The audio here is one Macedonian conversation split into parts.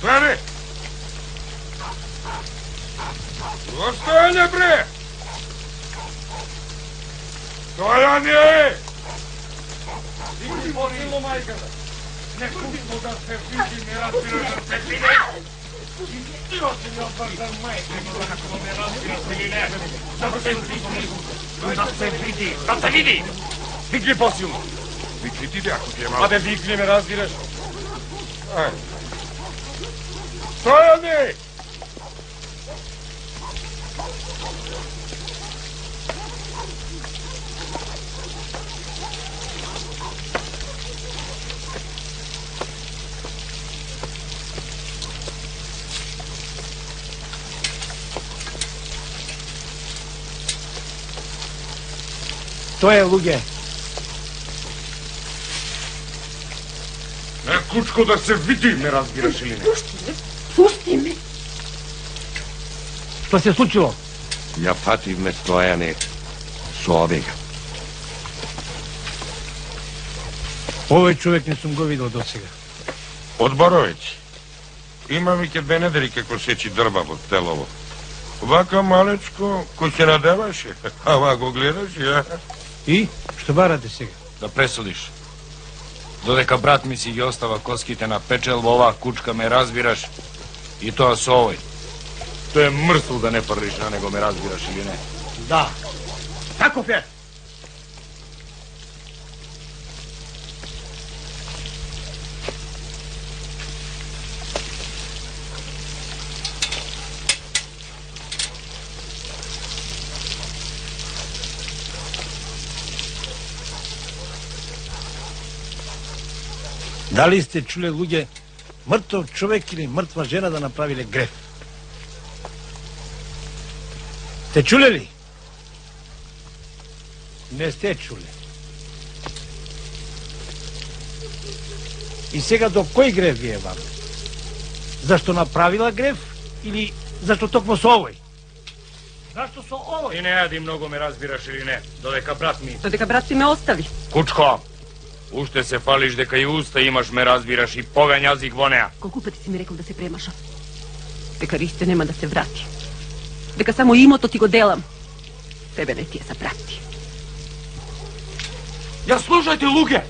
Стане! Остане, бре! Стојане! Иди морило мајката! Не купимо да се види, не разбираш да се види! Ти оси ми обврзан мајка, ако не разбираш или не! Да се види! Да се види! Да се види! Викли посилно! Викли ти, ако ти е малко. Абе, викли ме, разбираш. Ај. Стојане! Тоа е, луѓе. Не, кучко, да се види, ме разбираш или не? Пусти ме. Што се случило? Ја фативме Стојане со овега. Овој човек не сум го видел до сега. Од Боровеќ. Има веќе 2 недели како сечи дрва во Телово. Вака малечко, кој се надеваше, ама го гледаш, ја? И? Што барате сега? Да пресудиш. Додека брат ми си ги остава коските на печел, во оваа кучка ме разбираш, и тоа со овој. Тој е мртв да не фрлиш на него, ме разбираш или не? Да. Таков е. Дали сте чуле, луѓе, мртов човек или мртва жена да направиле греф? Сте чуле ли? Не сте чуле. И сега до кој греф ви е вам? Зашто направила греф или зашто токму со овој? Зашто со овој? И не јади многу, ме разбираш или не, додека брат ми... Додека брат си ме остави. Кучко! Уште се фалиш дека и уста имаш, ме разбираш, и погањ јазик во неа. Колку пати си ми рекол да се премаша? Дека Ристе нема да се врати. Дека само имото ти го делам. Тебе не ти е за прати. Ја слушајте, луѓе!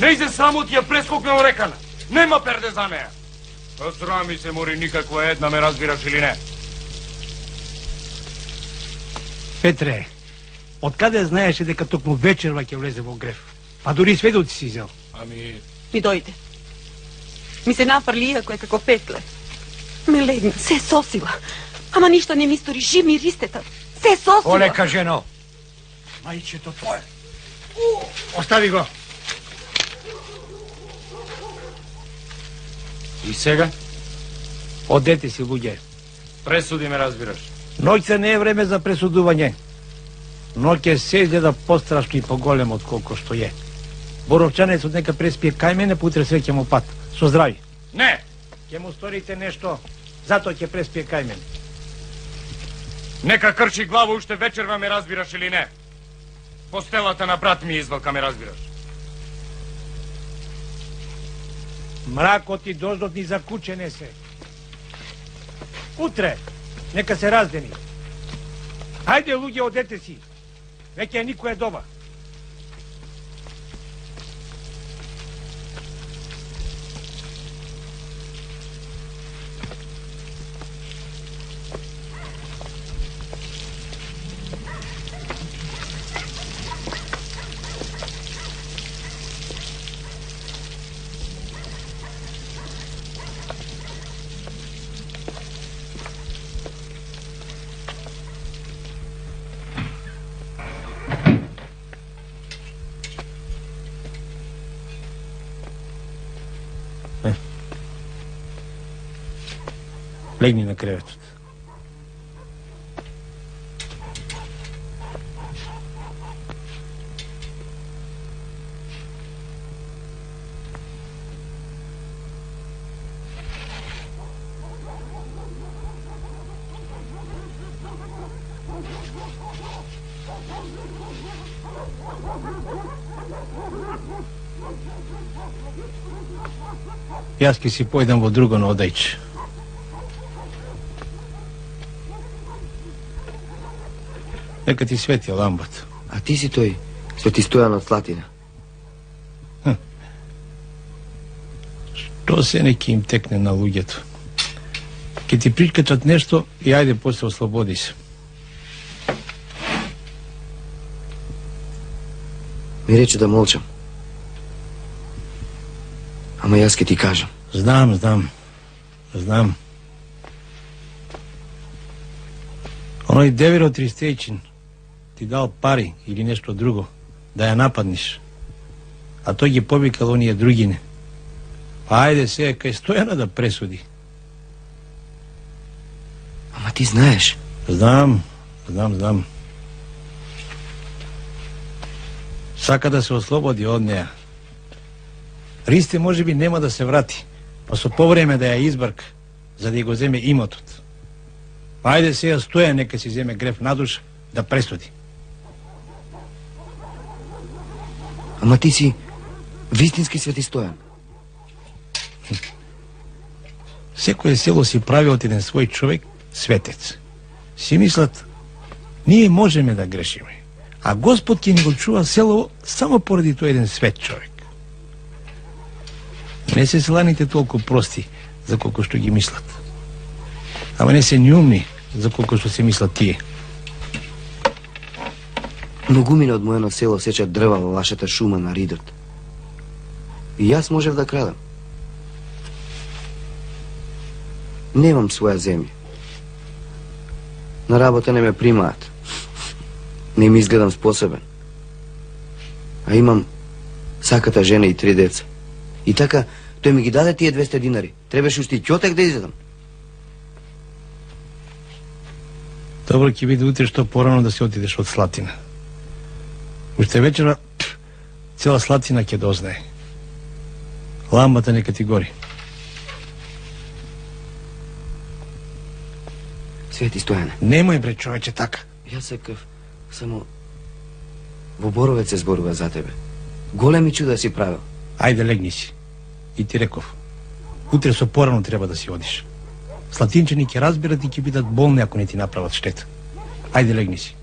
Не изе само ти ја прескокнал рекана. Нема перде за неа. Па срами се мори никаква една, ме разбираш или не? Петре, од каде знаеше дека токму вечерва ќе влезе во греф? Па дури сведоци си изел. Ами, Ми дојде. Ми се нафрли иако е како петле. Ме легна, се сосила. Ама ништо не ми стори, жив ми ристета. Се сосила. Олека, жено. Мајчето твое. Остави го. и сега? Одете си, луѓе. Пресуди ме разбираш. Ноќта не е време за пресудување. Ноќ е се изгледа пострашно и поголемо од колко што е. Боровчанецот нека преспие кај мене, па утре среќа му пат. Со здрави. Не! Ќе му сторите нешто, затоа ќе преспие кај мене. Нека крчи глава уште вечерва, ме разбираш или не? Постелата на брат ми извалка, ме разбираш. Мракот и дождот ни за куче не се. Утре, нека се раздени. Хајде, луѓе, одете си. Веќе никој е дома. Легни на креветот. Јас ќе си појдам во друго на одајче. Нека ти свети ламбата. А ти си тој, Свети Стојан од Слатина. Што се неки им текне на луѓето. Ке ти прикачат нешто и ајде после ослободи се. Ми рече да молчам. Ама јас ке ти кажам. Знам. Оној деверот Ристејчин ти дал пари или нешто друго да ја нападниш. А тој ги повикал оние другине. Па ајде сега кај Стојана да пресуди. Ама ти знаеш. Знам. Сака да се ослободи од неа. Ристе можеби нема да се врати, па со повреме да ја избрк, за да ја го земе имотот. Па ајде сега Стојан нека си земе греф на душа да пресуди. Ама ти си вистински Свети Стојан. Секој село си прави од еден свој човек светец. Си мислат, ние можеме да грешиме, а Господ ќе ни го чува село само поради тој еден свет човек. Не се селаните толку прости, за колку што ги мислат. Ама не се ни умни, за колку што се мислат тие. Многумина од мојано село сечат дрва во вашата шума на Ридот. И јас можев да крадам. Немам своја земја. На работа не ме примаат. Не ми изгледам способен. А имам саката жена и 3 деца. И така, тој ми ги даде тие 200 динари. Требаше уште и ќотек да изедам. Добро ќе биде утре што порано да се отидеш од Слатина. Уште вечера цела Слатина ќе дознае. Ламбата нека ти гори. Свети Стојане. Немој бре човече така. Јас сакав само во Боровец се зборува за тебе. Големи чуда си правил. Ајде легни си. И ти реков. Утре со порано треба да си одиш. Слатинчани ќе разберат и ќе бидат болни ако не ти направат штета. Ајде легни си.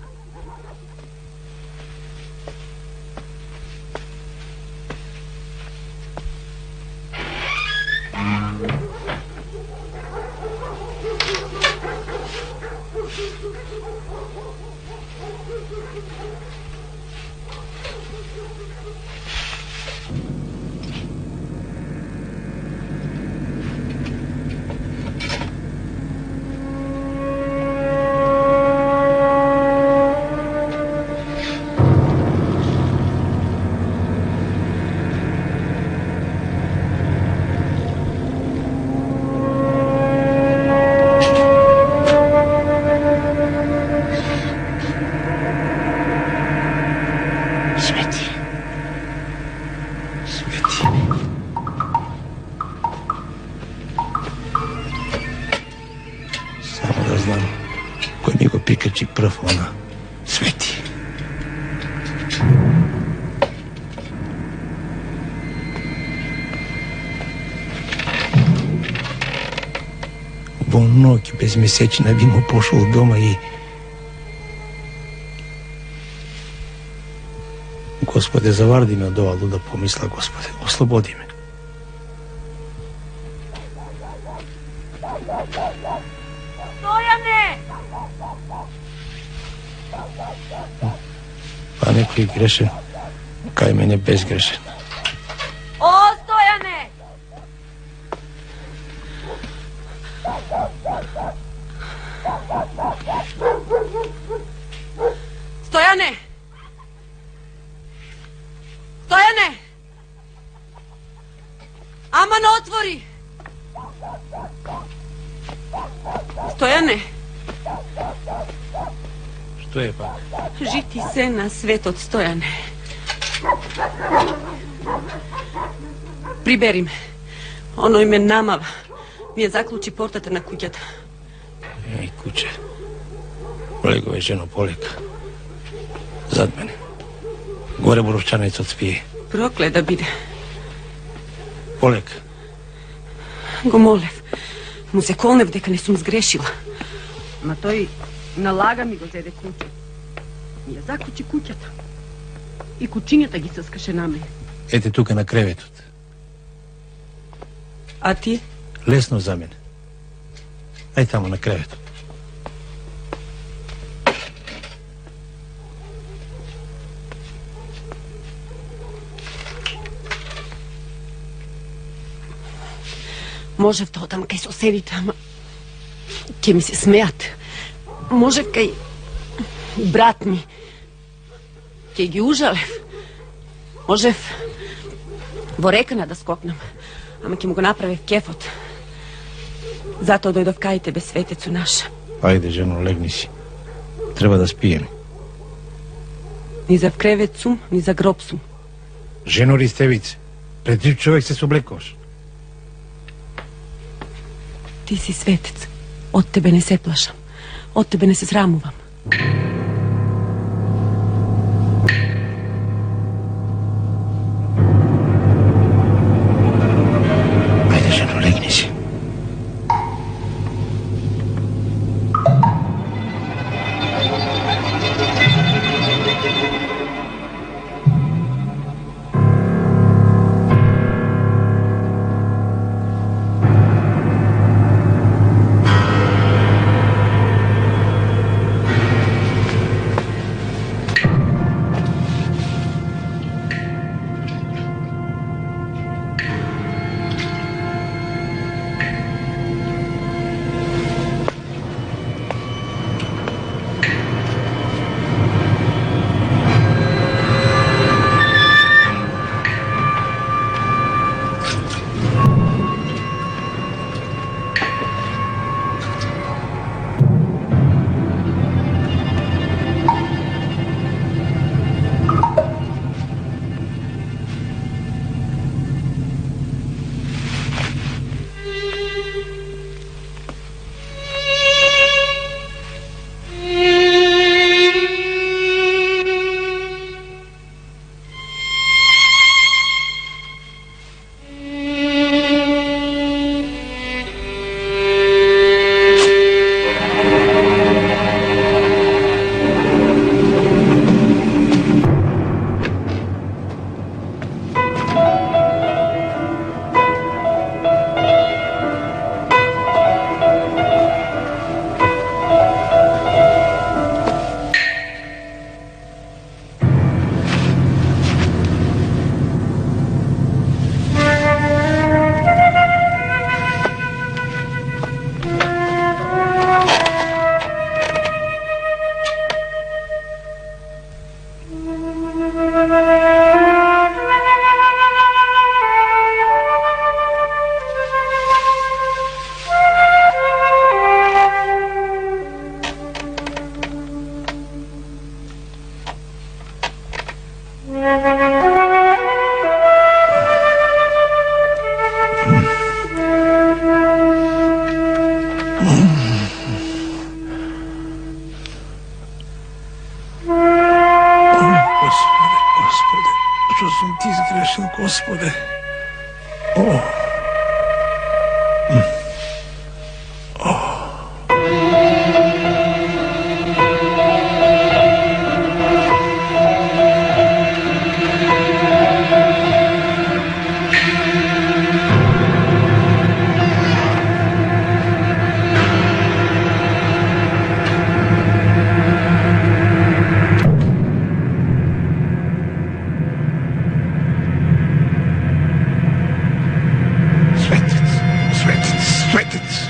Свети. Само да знам кој ми го прикачи прв она. Свети. Во ноќ без месечина би му пошол дома и Господе, заварди ме од ова луда помисла, Господе, ослободи ме. Стојане! Па некој грешен, кај мене безгрешен. О, Стојане! Стојане! Стојане! Аман, отвори! Стојане, Што е пак? жити се на светот, Стојане. Прибери ме. Оној ме намава. Ми ја заклучи портата на куќата. Еј, куче. Полегове, жено, полека. Зад мене. Горе боровчанецот спие. Проклет да биде. Полека. Го молев. Му се колнев дека не сум сгрешила. Ма тој налага ми го зеде куќа. Ми ја заклучи куќата. И кучињата ги съскаше на мене. Ете тука на креветот. А ти? Лесно за мене. Ај тамо на креветот. Можев да одам кај соседите, ама ќе ми се смеат. Можев кај брат ми. Ќе ги ужалев. Можев во рекана да скокнам, ама ќе му го направев кефот. Затоа дојдов кај тебе, светецу наш. Ајде, жено, легни си. Треба да спиеме. Ни за кревет сум, ни за гроб сум. Жено Ристевице, пред жив човек се соблекуваш. Ти си светец. Од тебе не се плашам. Од тебе не се срамувам. Ајде, жено, легни си. Господе. О. Светец.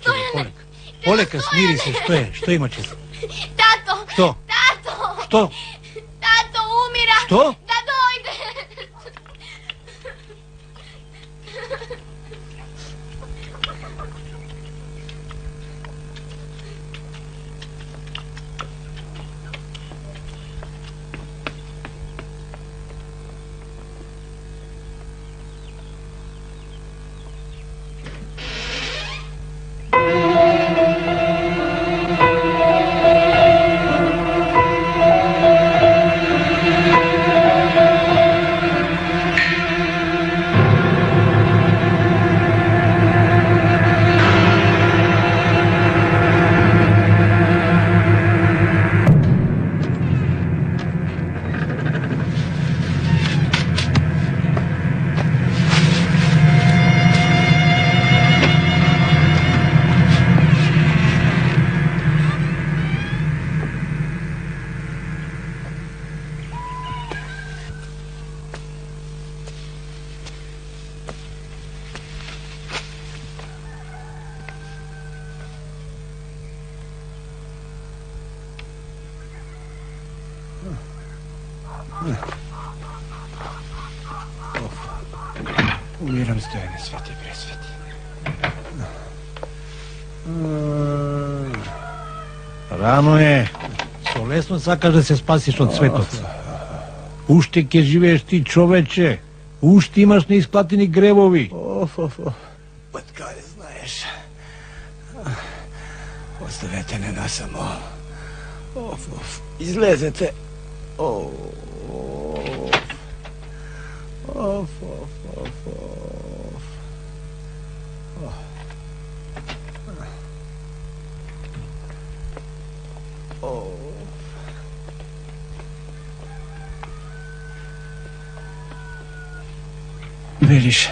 Стоje, Полека. Полека, смири се, стоje. Što ima čez? Tato! Što? Tato! Što? Tato, umira! Što? Da dojde! Umiram, Stojane, sveti presveti. Рано е. Со лесно сакаш да се спасиш од светот. Уште ќе живееш ти, човече. Уште имаш неисплатени гревови. Откаде знаеш? Оставете не насамо. Излезете. Велиш,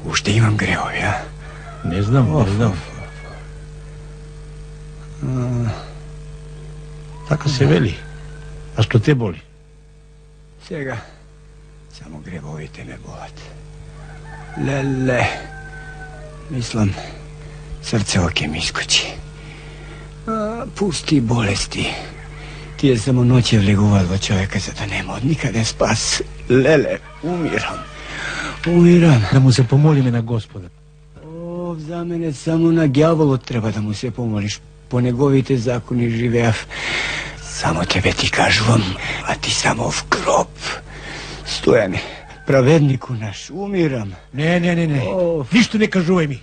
уште имам гревови, а? Не знам. Така се вели. А што те боли? Сега, само гребовите ме болат. Леле, мислам, срцево ќе ми искочи. Пусти болести. Тие само ноќе влегуваат во човека за да нема од никаде спас. Леле, умирам. Да му се помолиме на Господа. За мене само на ѓаволот треба да му се помолиш. По неговите закони живеав. Само тебе ти кажувам, а ти само в гроб. Стојане, праведнику наш, умирам. Не. Ништо не кажувај ми.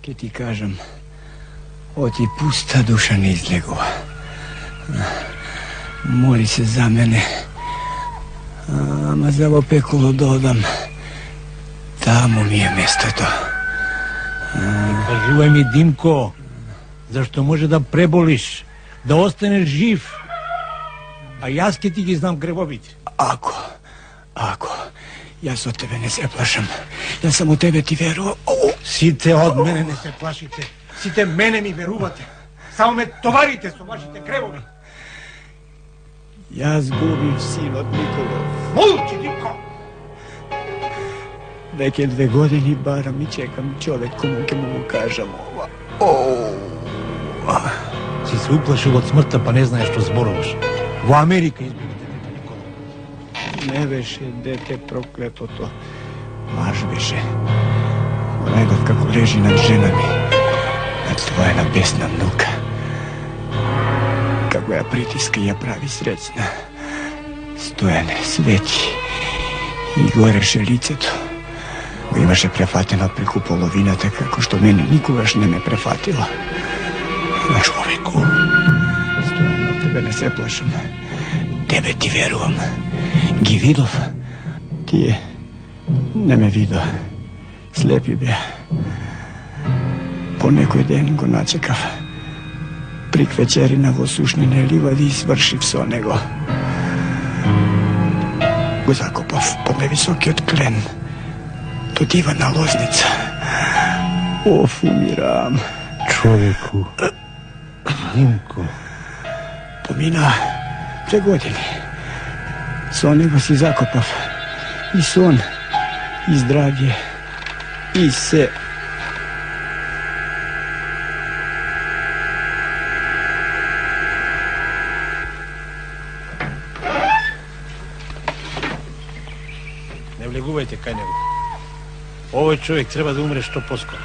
Ке ти кажам, оти пуста душа не излегува. Моли се за мене. Ама за во пеколо да одам. Таму ми е местото. Кажувај ми, Димко, зашто може да преболиш, да останеш жив, а јас ке ти ги знам гребовите. Ако Јас од тебе не се плашам. Јас само тебе ти верувам. Сите од мене не се плашите. Сите мене ми верувате. Само ме товарите со вашите кревови. Јас губив синот Николов. Молчи, Димко! Веќе 2 години барам и чекам човек кому ќе му кажам ова. Си се уплашил од смртта, па не знаеш што зборуваш. Во Америка избивате дете Никола. Не беше дете проклетото. Лаж беше. Го најдов како лежи над жена ми. Над својена бесна внука. Како ја притиска и ја прави среќна. Стојане, свети. И гореше лицето. Го имаше префатено преку половината, како што мене никогаш не ме префатило. На човеку, Стојане, од тебе не се плашам. Тебе ти верувам. Ги видов. Тие не ме видо. Слепи беа. По некој ден го начекав. Прик вечерина во сушнене ливади и свршив со него. Го закопав под невисокиот клен. До дивана лозница. Оф, умирам. Човеку, Димко. Помина 2 години. Со него си закопав. И сон, и здравје, и се. Не влегувајте кај него. Овој човек треба да умре што поскоро.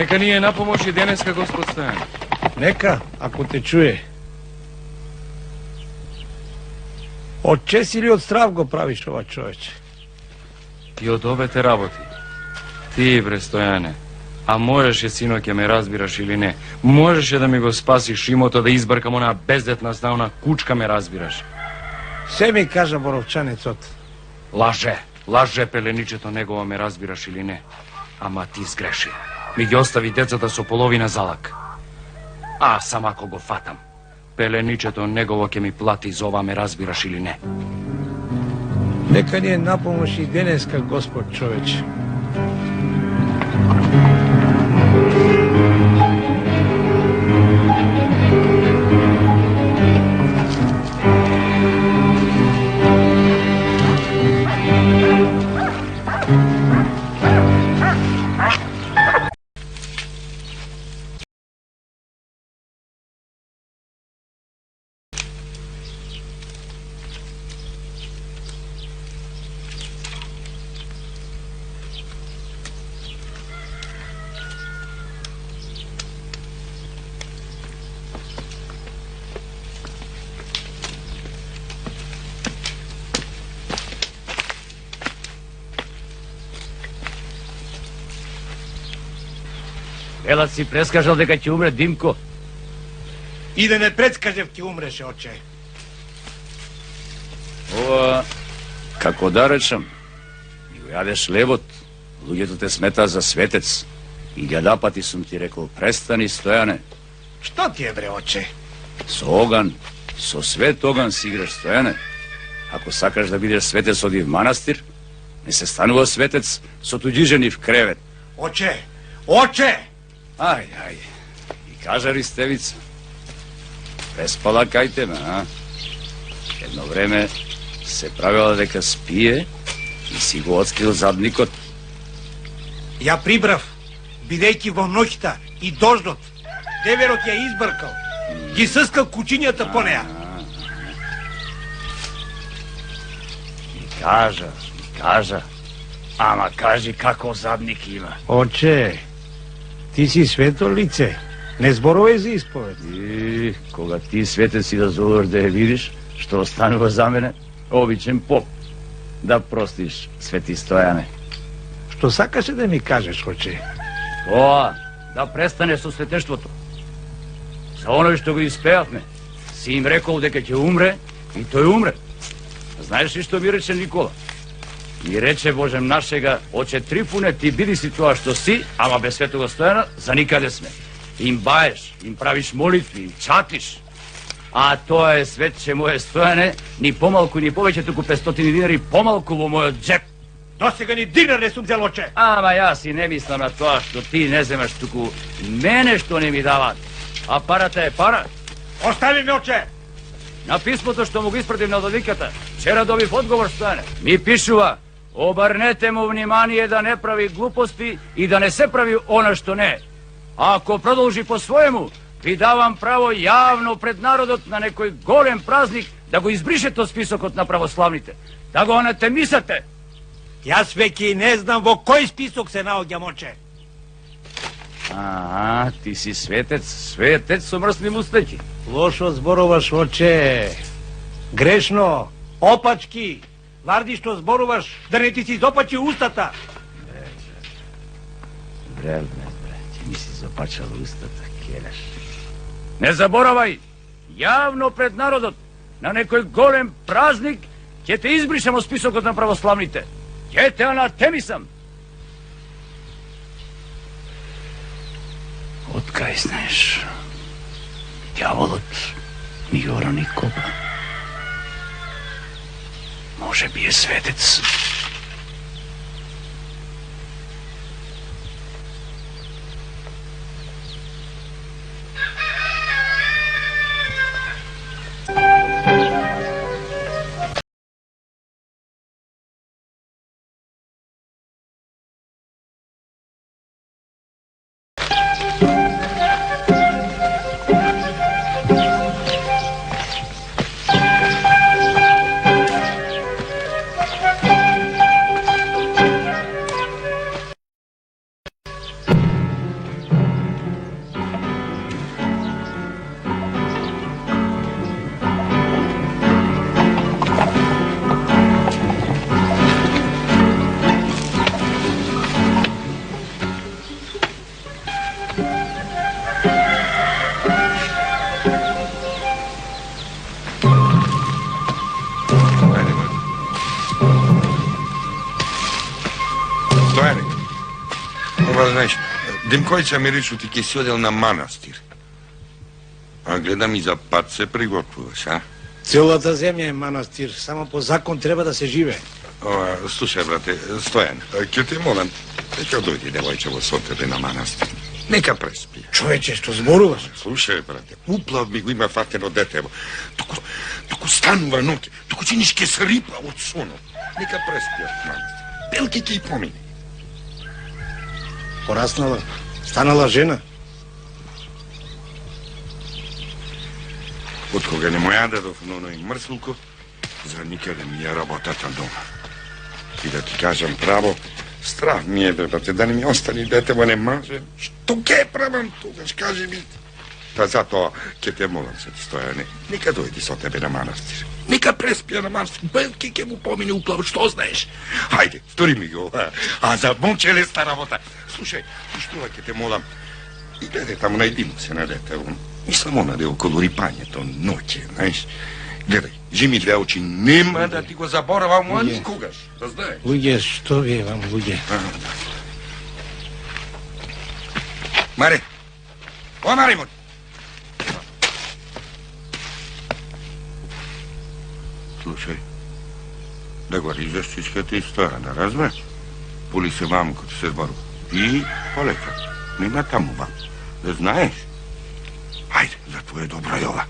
Нека ни е на помош и денеска, господ Стојан. Нека, ако те чуе. Од чест или од страв го правиш ова, човече? И од овете работи. Ти, бре, Стојане, а можеше, синоќе, ме разбираш или не? Можеше да ми го спасиш имото, да избркам она бездетна знаона кучка, ме разбираш? Се ми кажа боровчанецот. Лаже пеленичето негово, ме разбираш или не? Ама ти сгреши. Ми ги остави децата со половина залак. А сам ако го фатам, пеленичето негово ќе ми плати за ова, ме разбираш или не? Нека ни е на помош и денеска, господ човече. Елат си прескажал дека ќе умре Димко. И да не предскажев ти умреше, оче. Ова, како да речам, ми го јадеш левот, луѓето те смета за светец. И пати сум ти рекол, престани, Стојане. Што ти е, бре, оче? Со оган, со свет оган си играш, Стојане. Ако сакаш да бидеш светец, оди в манастир, не се станува светец со туѓи жени в кревет. Оче! Оче! Ај, и кажа Ристевица. Преспала кај тебе, а? Едно време се правила дека спие и си го отскрил задникот. Ја прибрав, бидејќи во ноќта и дождот, деверот ја избркал, ги съскал кучињата по неа. И кажа, ама кажи како задник има. Оче, ти си свето лице, не зборувај за исповед. И кога ти светец си да зовеш да ја видиш, што останува за мене, обичен поп. да простиш, Свети Стојане? Што сакаше да ми кажеш, оче? Тоа, да престане со светештвото. За оној што го испеавме, си им рекол дека ќе умре и тој умре. Знаеш ли што ми рече Никола? Ми рече, Божем нашега, оче Трифуне, ти биди си тоа што си, ама без Светого Стојана за никаде сме. Им баеш, им правиш молитви, им чатиш. А тоа е светче моје Стојане, ни помалку, ни повеќе, туку 500 динари помалку во мојот джеп. Досега ни динар не сум взел, оче. Ама јас и не мислам на тоа што ти не земаш, туку мене што не ми дават. А парата е пара. Остави ме, оче. На писмото што му го испратив на владиката, вчера добив одговор, Стојане. Ми пишува: обрнете му внимание да не прави глупости и да не се прави она што не. А ако продолжи по своему, ви давам право јавно пред народот на некој голем празник да го избришете од списокот на православните. Да го анатемисате. Јас веќе не знам во кој список се наоѓам, оче. Ти си светец, светец со мрсни мустаки. Лошо зборуваш, оче. Грешно, опачки. Варди што зборуваш, да не ти си изопачи устата. Бре, ти ми си запачал устата, келеш. Не заборавај, јавно пред народот, на некој голем празник, ќе те избришам од списокот на православните. Ќе те анатемисам. Откај знаеш, дјаволот ми го рони копа. Може би е светец. Знаеш, Демкојца ми речу ти ќе си одел на манастир. А гледам и за пат се приготвуваш, а? Целата земја е манастир, само по закон треба да се живе. Слушај, брате, Стојан, ќе те молам, нека дојде девојчево со тебе на манастир. Нека преспи. Човече, што зборуваш? Слушај, брате, уплав ми го има фатено детево. Туку станува ноќе, туку чиниш ке се рипа од сонот. Нека преспи од манастир. Белки ќе и помине. Пораснала, станала жена. Од кога не му ја дадов на оној мрсулко, за никаде ми е работата дома. И да ти кажам право, страх ми е, брате, да не ми остани детево не маже. Што ке правам тогаш, кажи ми. Та затоа ќе те молам се, Стојане, нека дојди со тебе на манастир. Нека преспија на манастир, белки ќе му помине уплав, што знаеш? Хајде, стори ми го, а за момчелеста работа. Слушај, што ќе те молам, и гледај таму најдимо се на детево. Мислам онаде околу рипањето, ноќе, знаеш. Гледај, жими две очи, нема да ти го заборавам, а никогаш, да знаеш. Луѓе, што ви е вам, луѓе? Маре, о, Маре, мој. Слушај, да го ризаш искате историја, да разбереш? Пули се мамко ти се зборува. И полека, нема таму вам, да знаеш. Ајде, за твое добро е ова.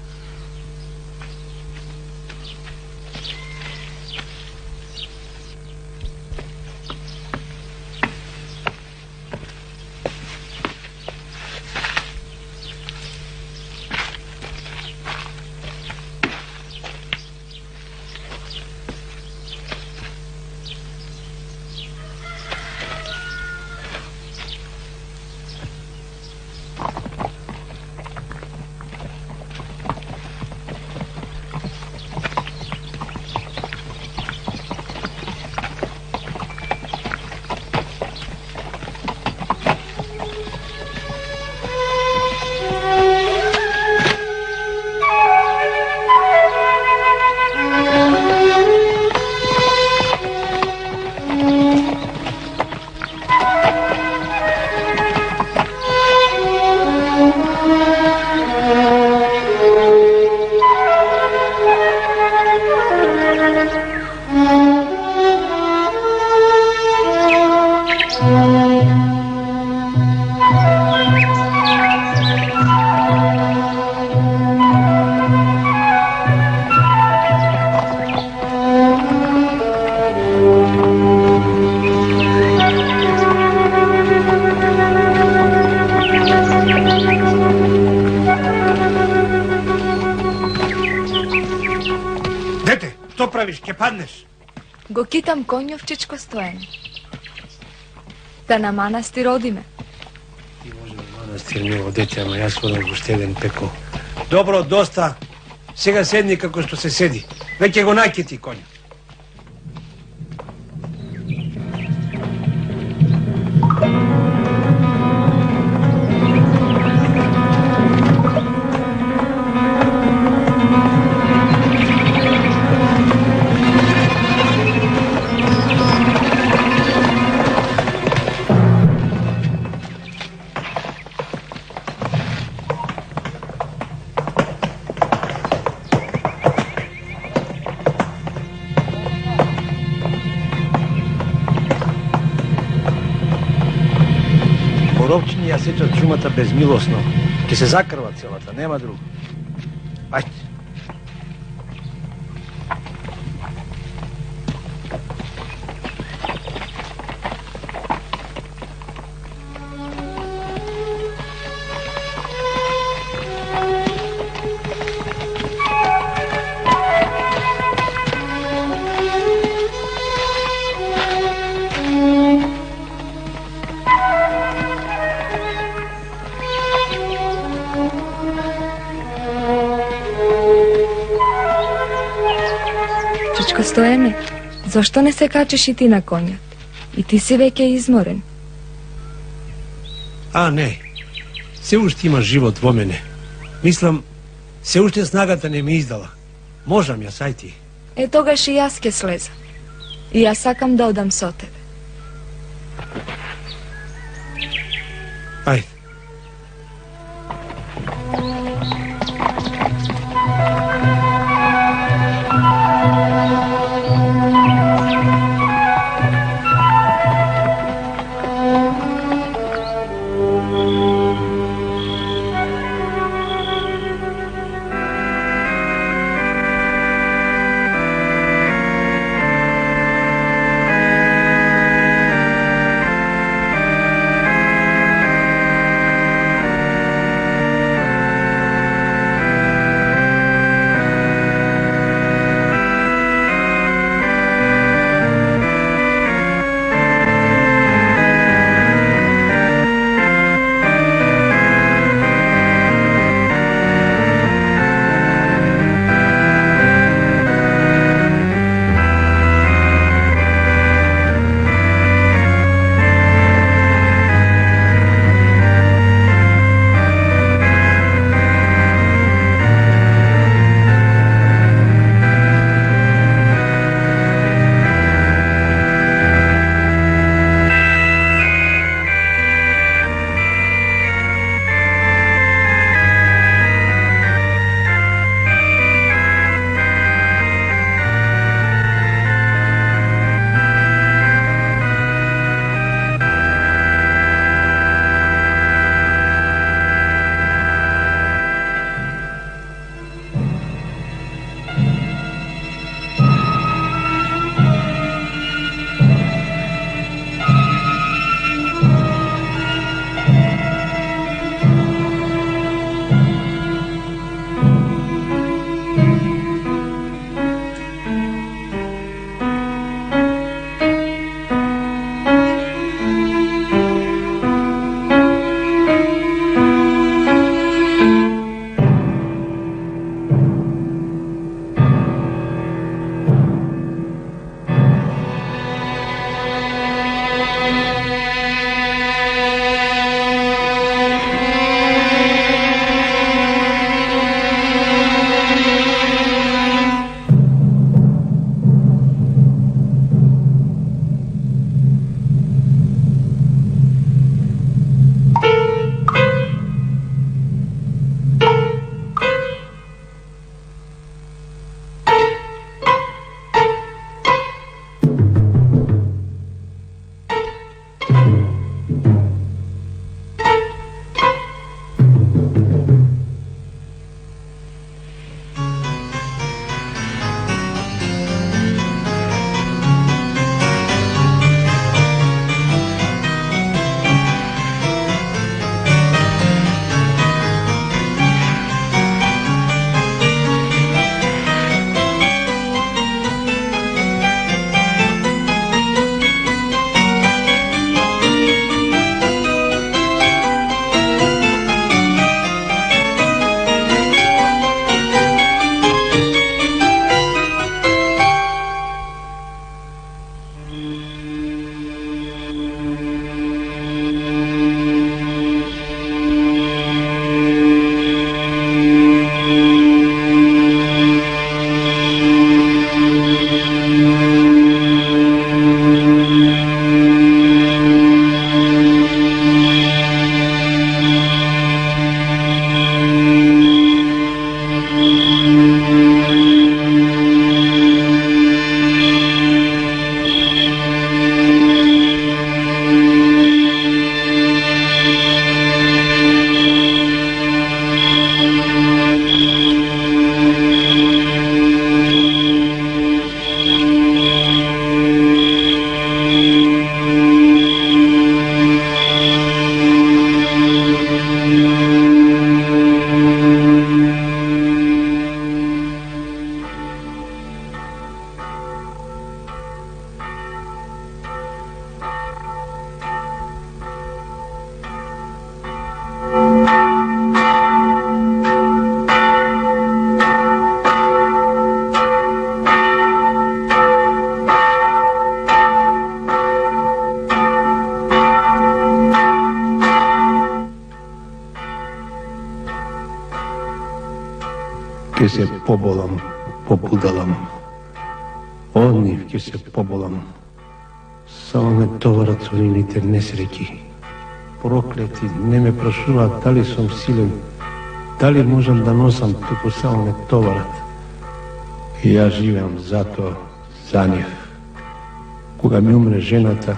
паднеш. Го китам конјовчичко Стоене. Да на манастир одиме. Ти може на манастир мило дете, ама јас одам во штеден пекол. Добро, доста. Сега седни како што се седи. Веќе го накити коња. Боровчиња ја сечат шумата безмилосно. Ке се закрва целата, нема друго. Ајде. Чичко Стоене, зошто не се качиш и ти на конјот? И ти си веќе изморен. А, не. Се уште има живот во мене. Мислам, се уште снагата не ме издала. Можам јас, ај ти. Е, тогаш и јас ке слезам. И јас сакам да одам со тебе. Ајде. ке се поболам по будалам. Од нив ке се поболам. Само ме товарат со нивните несреќи. Проклети, не ме прашуваат дали сум силен, дали можам да носам, туку само ме товарат. И ја живеам затоа, за нив. Кога ми умре жената,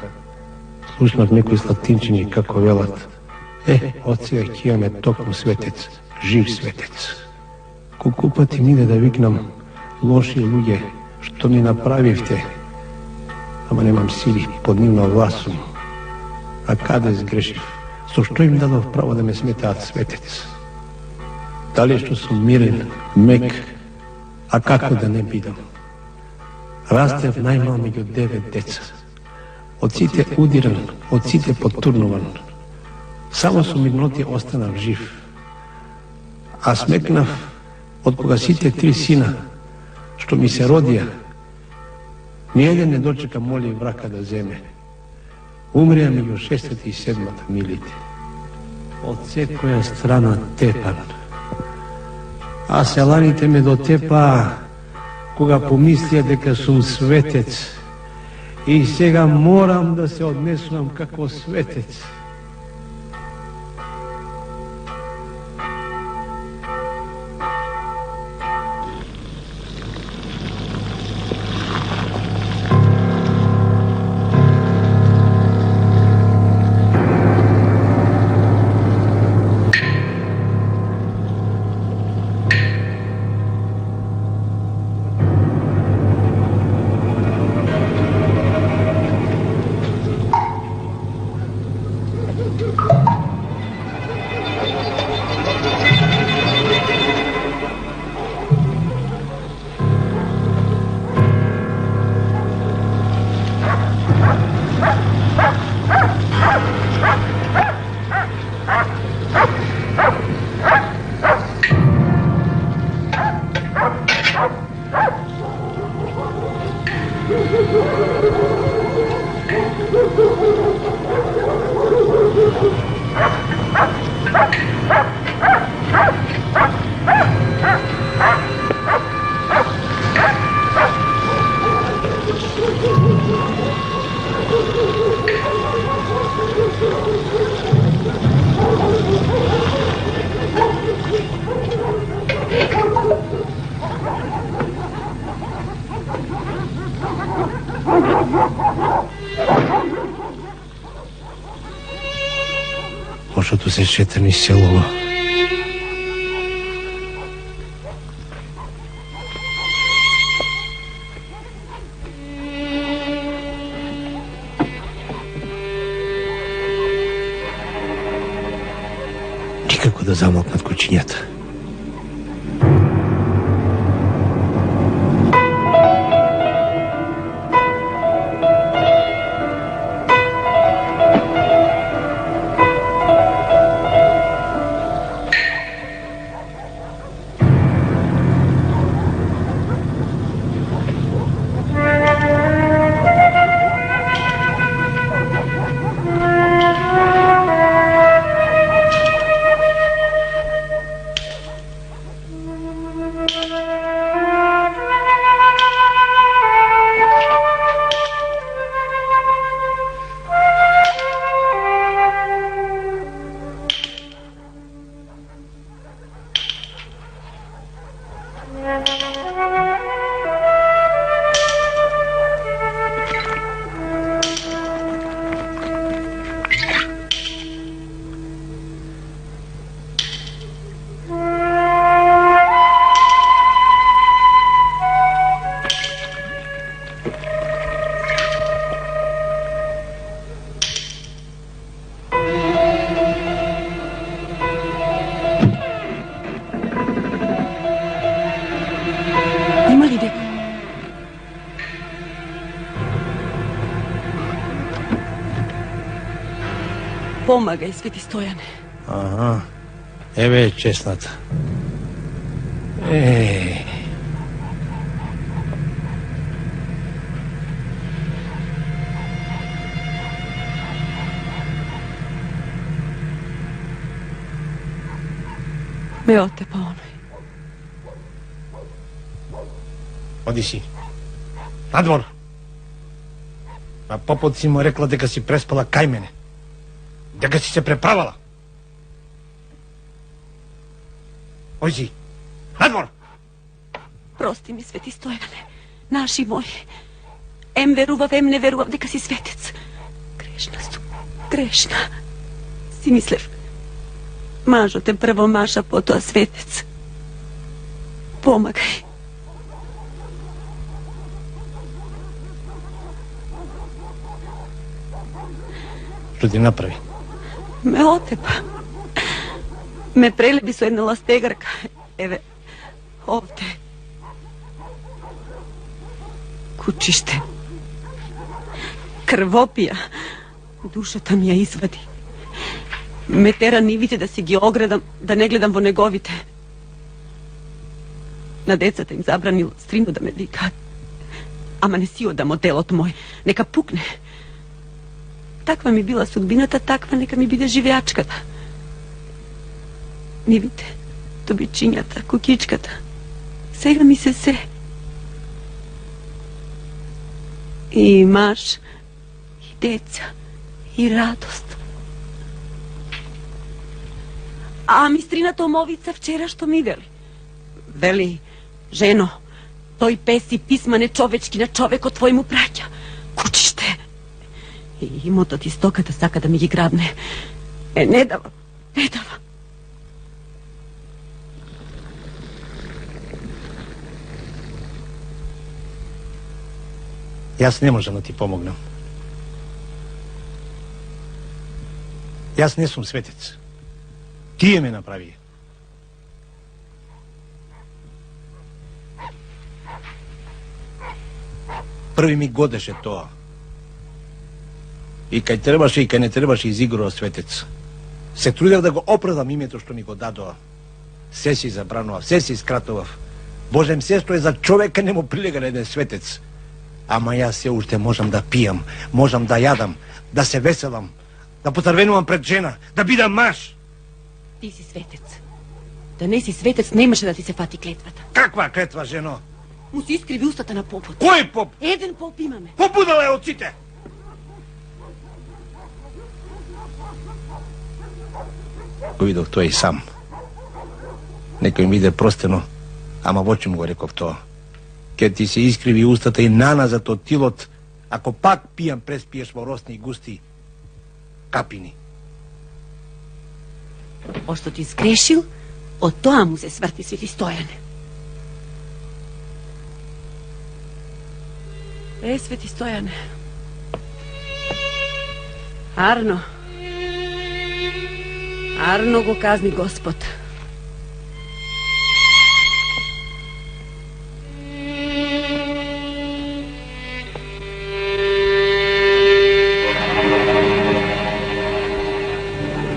слушнав некои слатинчини како велат: од сега ќе имаме токму светец, жив светец. Колку пати ми иде да викнам: лоши луѓе, што ми направивте? Ама немам сили, под нивна власт сум. А каде сгрешив? Со што им дадов право да ме сметаат светец? Дали што сум мирен, мек, а како да не бидам? Растев најмал меѓу 9 деца. Од сите удиран, од сите потурнуван. Само со мирноти останав жив. А смекнав од кога сите 3 сина што ми се родија, ниеден не дочека моли врака да земе. Умреа меѓу 6-та и 7-та милите. Од секоја страна тепан. А селаните ме дотепаа кога помислија дека сум светец. И сега морам да се однесувам како светец. Лошото се шета низ селото. Никако да замолкнат кучињата. Помагај, Свети Стојане. Аха, еве е чесната. Ме отепа оној. Оди си. Надвор. А попот си му рекла дека си преспала кај мене. Дека си се преправала. Оди си. Надвор. Прости ми, Свети Стојане, наши мои. Ем верував, ем не верував дека си светец. Грешна сум, грешна. Си мислев, мажот е прво маша, потоа светец. Помагај. Што ти направи? Ме отепа. Ме прелеби со една ластегарка. Еве, овде. Кучиште. Крвопија. Душата ми ја извади. Ме тера нивите да си ги оградам, да не гледам во неговите. На децата им забранил стрино да ме викаат. Ама не си одам од делот мој. Нека пукне. Таква ми била судбината, таква нека ми биде живеачката. Нивите, тобичињата, кукичката. Сега ми се. И маж, и деца, и радост. А мистрината омовица вчера што ми вели? Вели, жено, тој песи писма нечовечки на човекот твој му праќа. Кучиште. И имотот и стоката сака да ми ги грабне. Не дава, не дава. Јас не можам да ти помогнам. Јас не сум светец. Тие ме направи. Први ми годеше тоа. И кај требаше и кај не требаше изигрува светец. Се трудев да го оправдам името што ми го дадоа. Се си забранував, се си скратував. Божем се што е за човека не му прилега на еден светец. Ама јас се уште можам да пијам, можам да јадам, да се веселам, да поцрвенувам пред жена, да бидам маж. Ти си светец. Да не си светец, немаше да ти се фати клетвата. Каква клетва, жено? Му се искриви устата на попот. Кој поп? Еден поп имаме. Побудала е од сите. Го видов тој и сам. Некој ми биде простено, ама во чим го реков тоа. Ке ти се искриви устата и наназад од тилот, ако пак пијам преспиеш во росни и густи капини. Пошто ти сгрешил, од тоа му се сврти, Свети Стојане. Свети Стојане. Арно. Арно го казни Господ.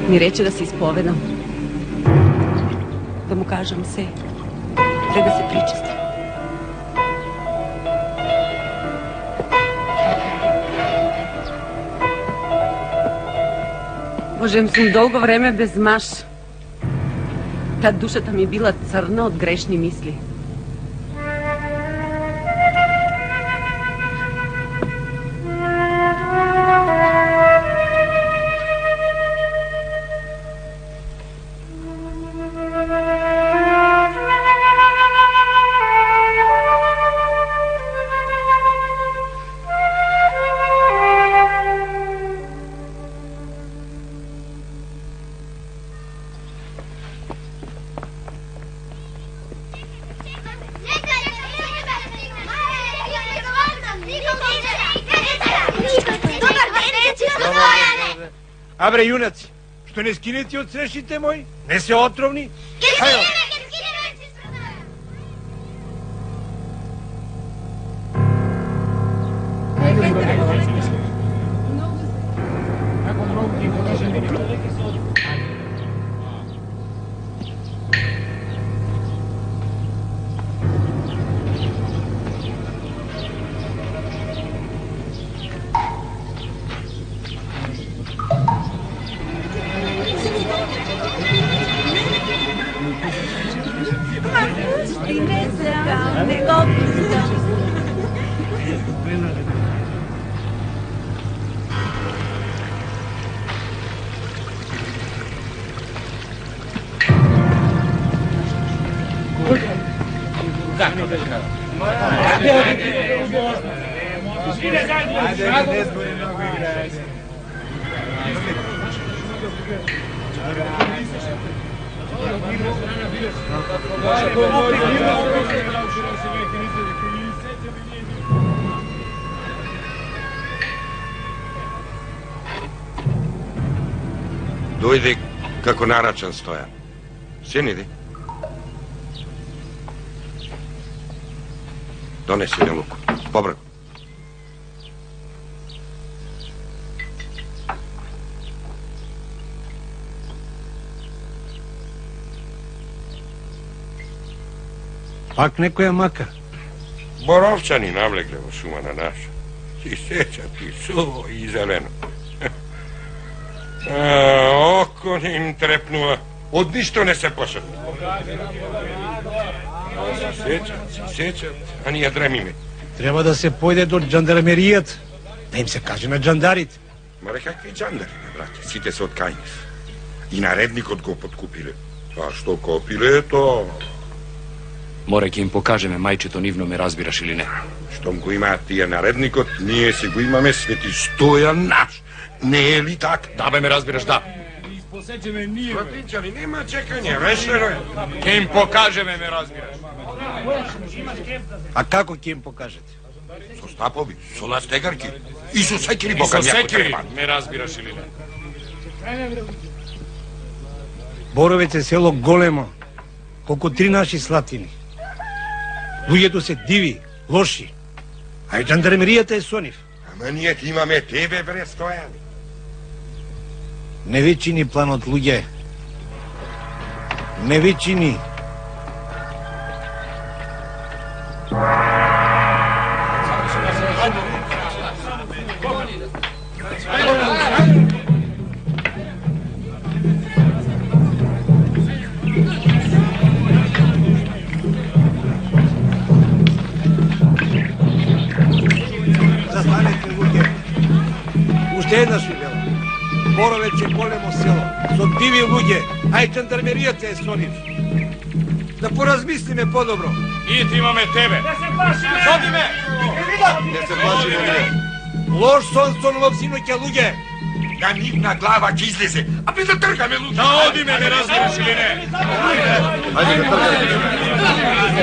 Ми рече да се исповедам. Да му кажам се. Пред да се причестам. Божем, сум долго време без маж. Тад душата ми била црна од грешни мисли. Абре, јунаци, што не скинете од срешите мои? Не се отровни? Хајо! Дојде како нарачан Стојан. Син иди. Донеси ми лук. Побрзо. Пак некоја мака. Боровчани навлегле во шума на наша. Си сеќа ти суво и зелено. Око не им трепнува. Од ништо не се пошетни. Си сеќат, а ние дремиме. Треба да се појде до жандармеријата, да им се каже на джандарите. Маре какви джандари, браке, сите се од Кајнев. И наредникот го подкупиле. А што копиле, то... Море ќе им покажеме мајчето нивно, ме разбираш или не? Штом го имаат тие наредникот, ние си го имаме, Свети Стојан наш. Не е ли така? Да, бе, ме разбираш, да. Светличани, нема чекање, решено е. Ќе им покажеме, ме разбираш. А како ќе им покажете? Со стапови, со ластегарки и со секири И бога со някој секири, треба. ме разбираш или не? Боровец е село големо, колку 3 наши слатини. Луѓето се диви, лоши, а и жандармеријата е со нив. Ама ние ти имаме тебе, бре, Стојани. Не ви чини планот, луѓе. Не ви чини. Застанете, луѓе. Уште една шивела. Боровец е големо село, со диви луѓе, а и жандармеријата е со нив. Да поразмислиме подобро. Ние ти имаме тебе. Не се плашиме ние. Лош сон сонував синоќа, луѓе. На нивна глава ќе излезе, а би да тргаме луѓе. Да одиме, ме разбираш или не? Ајде да тргаме.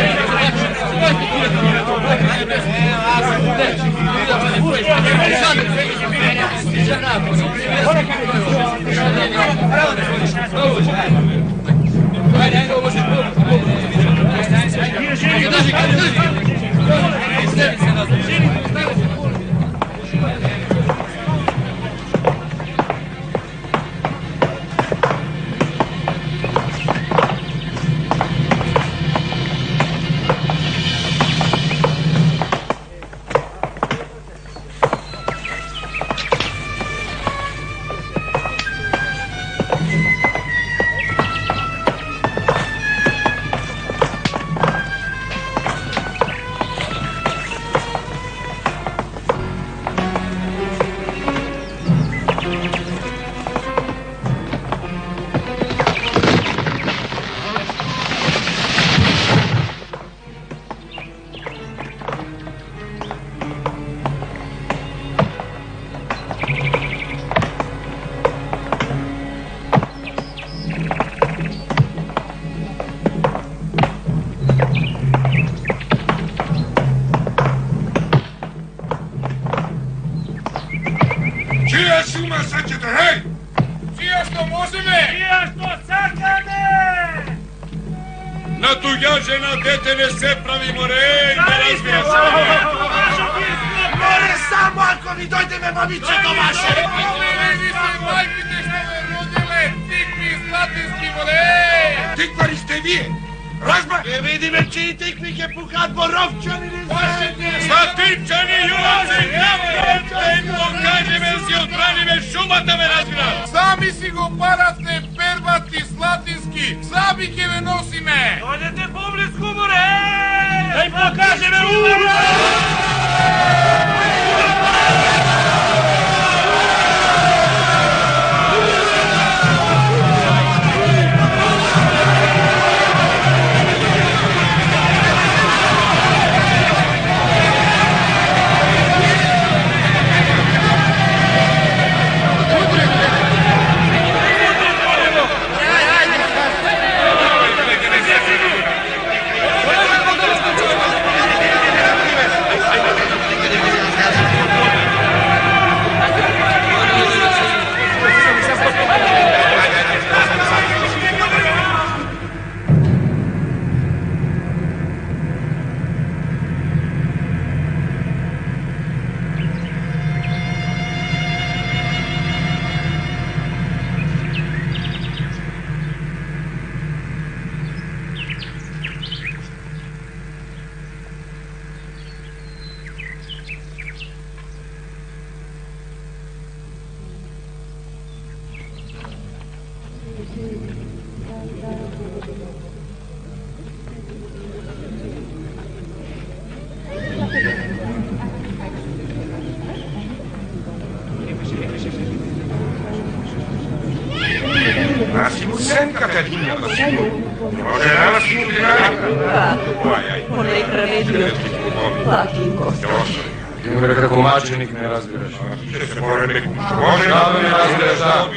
Чија шума сакате, хеј? Чија што можеме? Чија што сакаме? На туѓа жена дете не се прави, море, ме разбираш или не? Море само ако ви дојдеме бабичето ваше. Ви се мајките што ме родиле, тикви златински, море! Тиквари сте вие. Разбра? Ке видиме чии тикви ќе пукат боровчани ли се? Златинчани, јунаци, да им покажеме си одбраниме шумата, ме разбираш? Сами си го паравте пербати златински, сами ќе ве носиме. Дојдете поблиску, море! Да им покажеме ура! Аз му сенката динја да си го. Не може да си му динја. Onaj kravedljot, Platinko. Имре како маченик не разбираш. Ще се море неку. Може Да, не разбираш, да.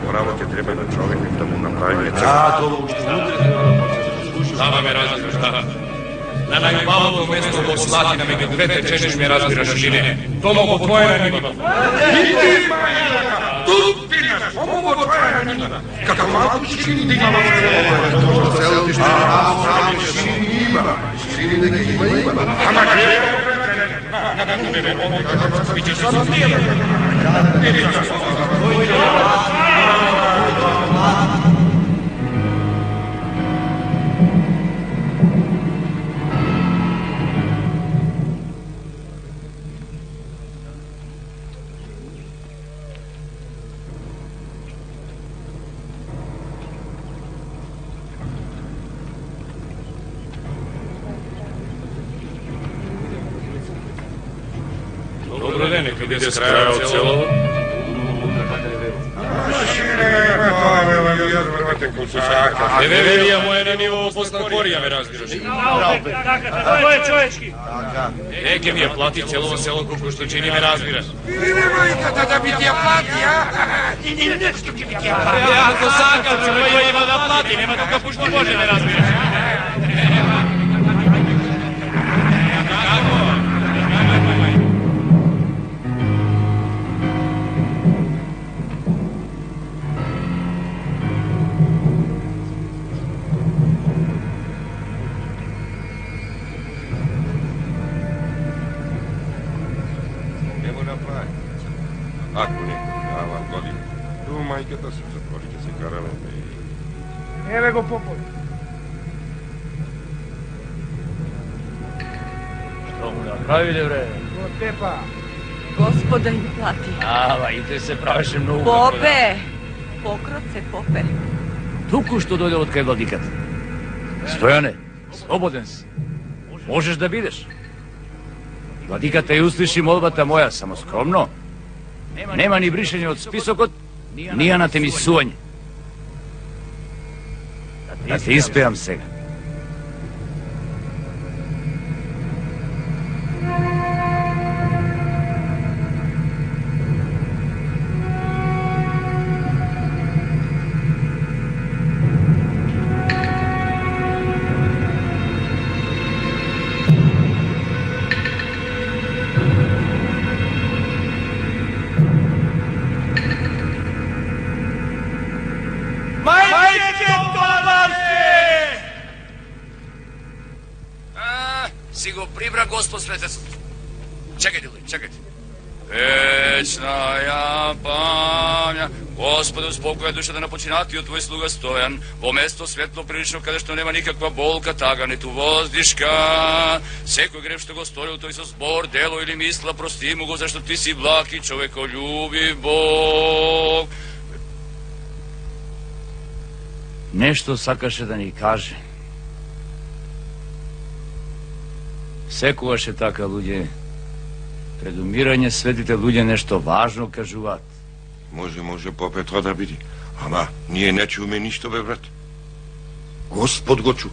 Право ќе треба на човек да му направи. Да, тоа уште Дава ме разбираш, да. На најубавото место во Слатина меѓу двете чешеш ме разбираш или не? Тоа во твоја нива. Само во твоја нива. Како малку шини да има во Ама Добро ден, каде се краја од село? Еве велија моја на ниво постанкорија ме разбираш. Тоа е човечки. Ке ми ја плати целово село колку што чини ме разбираш. Мајката да би ти ја плати, а? Нешто ќе би ти ја плати. Ако сакам, че мој има да плати, нема тука пушто може ме разбираш. Ако некој дава година, ту мајката се затвори, ќе се караме. Еве го Попови. Што му направиле, бре? Го тепа. Gospoda im plati. Ава, и те се правеше многу. Pope! Pokrot se, Pope. Туку што дојде од кај владиката. Стојане, слободен си. Можеш да бидеш. Владиката ја услиши молбата моја, само скромно. Нема ни бришење од списокот, ни на темисување. Да те испеам сега. Си го прибра Господ Светец. Чекајте, луѓе, чекајте. Вечна ја памја, Господе, успокоја душата на починатиот твој слуга Стојан, во место светло прилично, каде што нема никаква болка, тага, ниту воздишка. Секој грев што го сторил тој со збор, дело или мисла, прости му го, зашто ти си благ и човеколюбив Бог. Нешто сакаше да ни каже. Секогаш е така, луѓе. Пред умирање светите луѓе нешто важно кажуваат. Може, Попе, тоа да биде. Ама, ние не чуме ништо, бе, брат. Господ го чу.